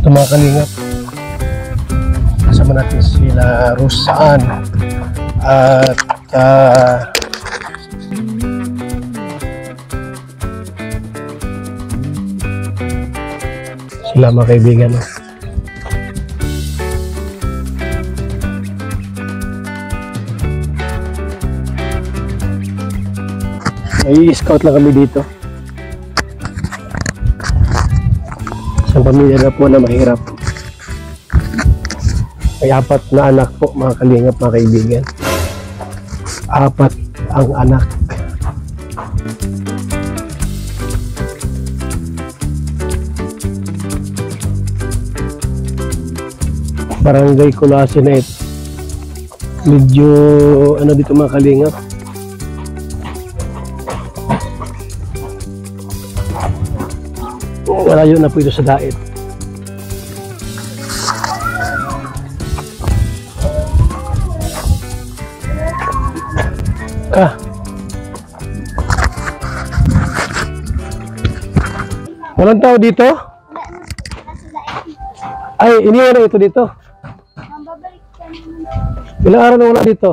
Ito mga kalingap, kasama natin sila Rosan at sila mga kaibigan. May scout lang kami dito. Isang pamilya na po na mahirap. May 4 na anak po mga kalingap, mga kaibigan. 4 ang anak. Barangay Colasin na ito. Medyo ano dito mga kalingap. Malayo na po ito sa daet. Walang tao dito? Ay, iniwan na ito dito. Ilang araw na wala dito?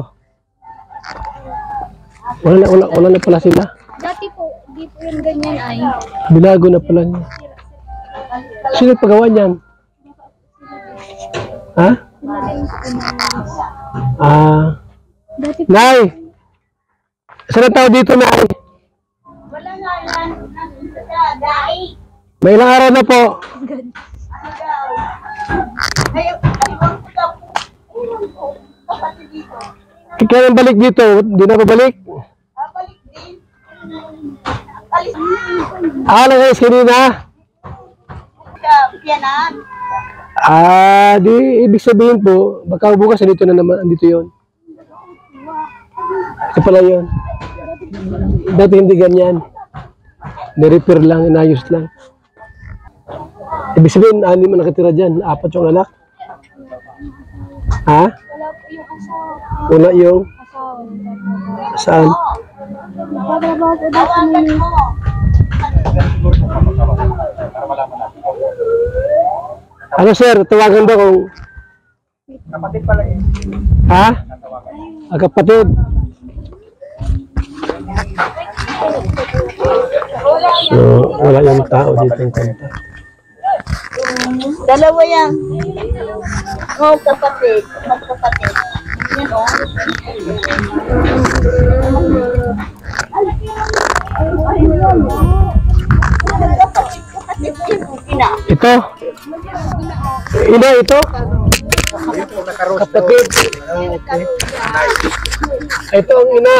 Wala na pala sila. Dati po, di po yung ganyan ay. Binago na pala niya. Sino pagawa niyan? Ha? Nay! Saan ang tao dito, Nay? Wala nga yan. Dai. May ilang araw na po. Kaya balik dito, di na babalik? Balik din. Nangayos kanina? Di ibig sabihin po, baka bukas dito na naman, andito yun. Ito pala yun. Dati hindi ganyan. Ni-repair lang, inayos lang. Ibig sabihin, 6 man nakatira dyan, 4 yung anak. Ha? Wala po yung asawa. Wala yung? Saan? Nagtatrabaho po daw sa Manila. Ano sir, tawagan daw kung... Kapatid pala eh. Ha? Kapatid. So, wala yung tao dito yung kanta. Dalawa yan. Oh, kapatid. Magkapatid. Yan o. Ito? Ito? Kapatid. Okay. Ito ang ina.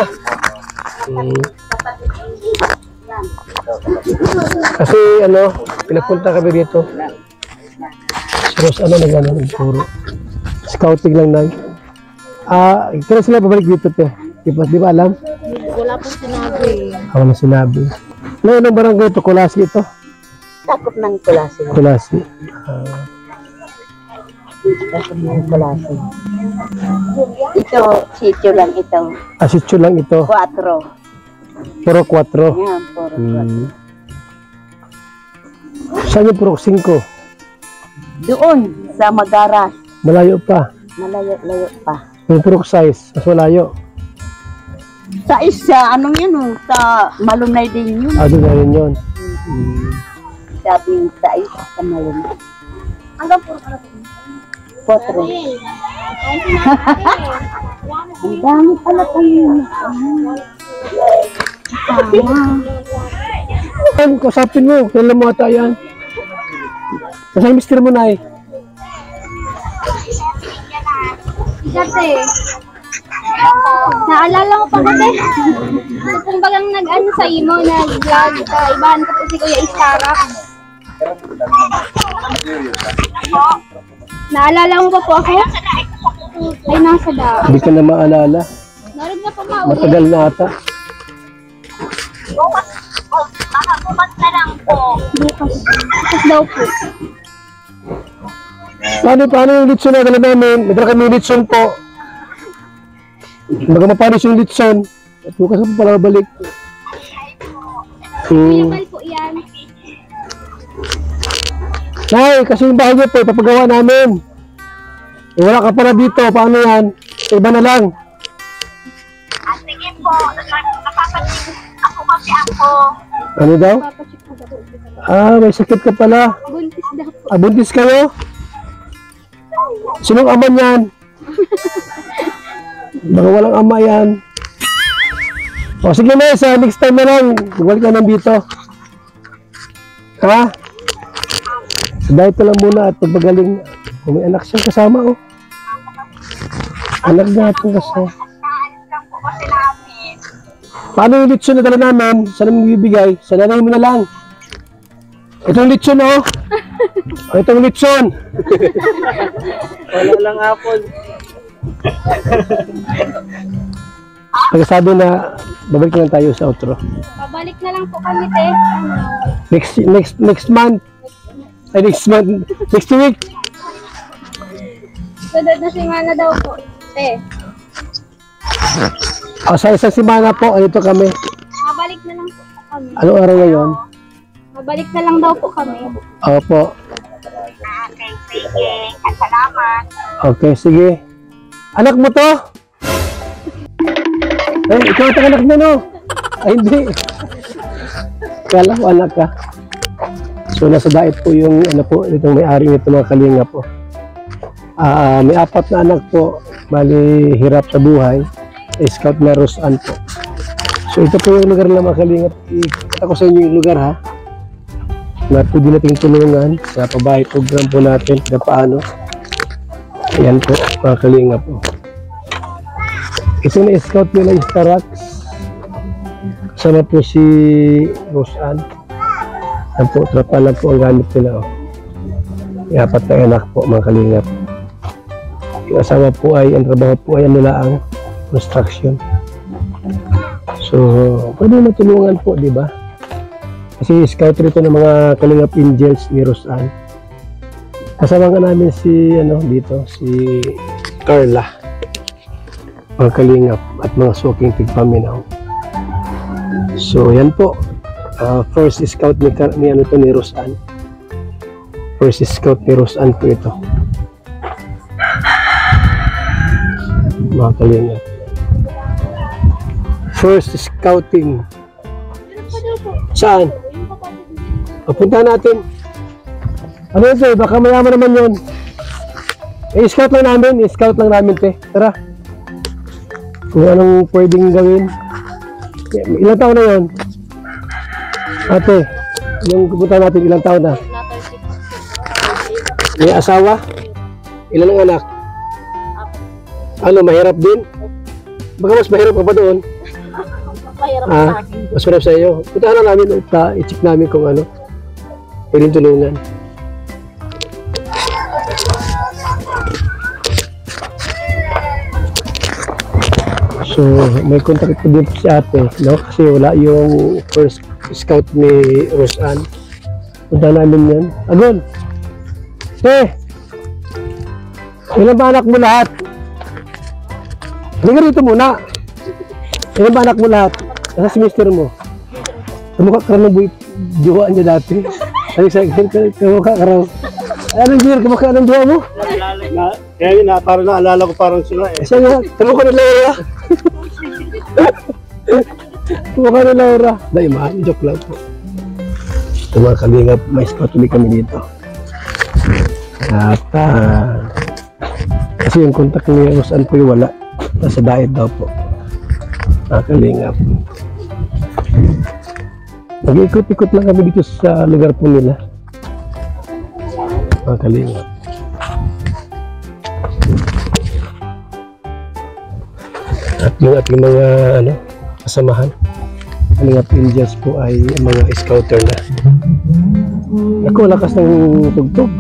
Kasi ano, pinapunta kami dito. Terus ano nagpuro. Scouting lang na. Kaya sila babalik dito te. Di ba alam? Wala pong sinabi. Wala na sinabi. Anong barangay ito? Kulasi ito? Takot ng Kulasi. Kulasi. Takot ng Kulasi. Ito, sityo lang ito. Sityo lang ito. 4. Puro 4. Yan, puro 4. Saan yung puro 5? Doon, sa Magaras. Malayo pa. Malayo-layo pa. Yung puro size, mas malayo. Sa isa, anong yun o? Sa Malunay din yun. Doon na rin yun. Sabi sa isa, sa Malunay. Hanggang puro ka na po. 4. Ang dami pala kayo. Kasapin mo, kailan mo ata yan. Kasang mister mo na eh. Dati, naalala mo pa kasi, kung bagang nag-ano sa imo, nag-vlog ka, ibahan ko po si Kuya Istarap. Naalala mo pa po ako? Ay, nasa daw. Hindi ka na maalala. Naroon na po mauwi. Matagal na ata. Bukas na lang po. Bukas daw po. Paano yung litson na dala namin? May dala kami litson po. Baga mapanis yung litson. At bukas na po pala balik. Kuya Bal po yan. Nay, kasi yung bahay niyo po, ipapagawa namin. Eh, wala ka pala dito, paano yan? Iba na lang. Sige po, napapatingin ako kasi ako. Ano daw? Papacheck ko daw. May sakit ka pala. Buntis daw po. Buntis kayo? Sinong ama niyan? Baka walang ama yan. O sige na, sa next time na lang. Balik ka nandito. Ha? Dahil ito lang muna at pagpagaling. Kung may anak siyang kasama, oh. Anak natin kasama. Naalis lang po kasi namin. Paano yung lechon na dala namin? Saan namin bibigay? Sa nanay mo na lang. Itong lechon, oh. O, itong lechon. Wala lang apple. Pagkasabi na, babalik na lang tayo sa outro. Pabalik na lang po kami, te. Next month. Ay, next month. Next week. Sunod na semana daw po, te. O, sa isang simana po, andito kami. Mabalik na lang po kami. Anong araw ngayon? Mabalik na lang daw po kami. Opo. Okay, sige. Salamat. Okay, sige. Anak mo to? Ikaw ang anak niya, no? Ay, hindi. Kala ko anak ka. So, nasa diet po yung, ano po, itong may-ari nito mga kalinga po. May 4 na anak po. Bali, hirap sa buhay. Scout na Rosan po. So, ito po yung lugar na mga kalinga. Ikita ko sa inyo yung lugar, ha? Na pwede nating tulungan sa pabahay program po natin. Kaya paano? Ayan po, mga kalinga po. Ito na scout nila yung Starax. Kasama po si Rosan. Yan po, trapa lang po ang gamit nila. Oh. Yung 4 na anak po, mga kalingap. Yung asawa po ay, ang trabaho po ay nila ang construction. So, pwede matulungan po, di ba? Kasi scout rito ng mga kalingap angels ni Rosan. Kasama nga namin si, dito, si Carla. Mga kalingap at mga suking tigpaminaw. So, yan po. First scout ni Rosan. First scout ni Rosan po ito. Mga kalingap. First scouting. Saan? Papunta natin. Ano ito? Baka mayaman naman yun. I-scout lang namin. I-scout lang namin, te. Tara. Kung anong pwedeng gawin. Ilang taon na yun? Ate, yung pupunta natin, ilang taon na? May asawa? Ilan ang anak? Ano, mahirap din? Baka mas mahirap ka pa doon? Mas mahirap sa iyo. Punta na namin, i-check namin kung ano. Pwedeng tulungan. So, may contact ko din si ate, no? Kasi wala yung first scout ni Rosan. Punta namin yan. Agon! Ilan ba anak mo lahat? Halika rito muna. Ilan ba anak mo lahat? Nasa si mister mo? Kamukha ka ng duwaan niya dati. Halika sa akin, kamukha ka raw. Anong dear, kamukha ng duwa mo? Kaya yun, parang naalala ko parang sila eh. Siya nga, kamukha ng Laura. Kamukha ng Laura. Dahil joke lang po. Ito mga kalingap, may scout ulit kami dito. At kasi yung contact ni Rosan po yung wala. Nasa diet daw po. Mga kalingap. Nag-ikot-ikot lang kami dito sa lugar po nila. Mga kalingap. At yung ating mga kasamahan, kalingap angels po ay mga scouter na. Ako, lakas ng tugtog.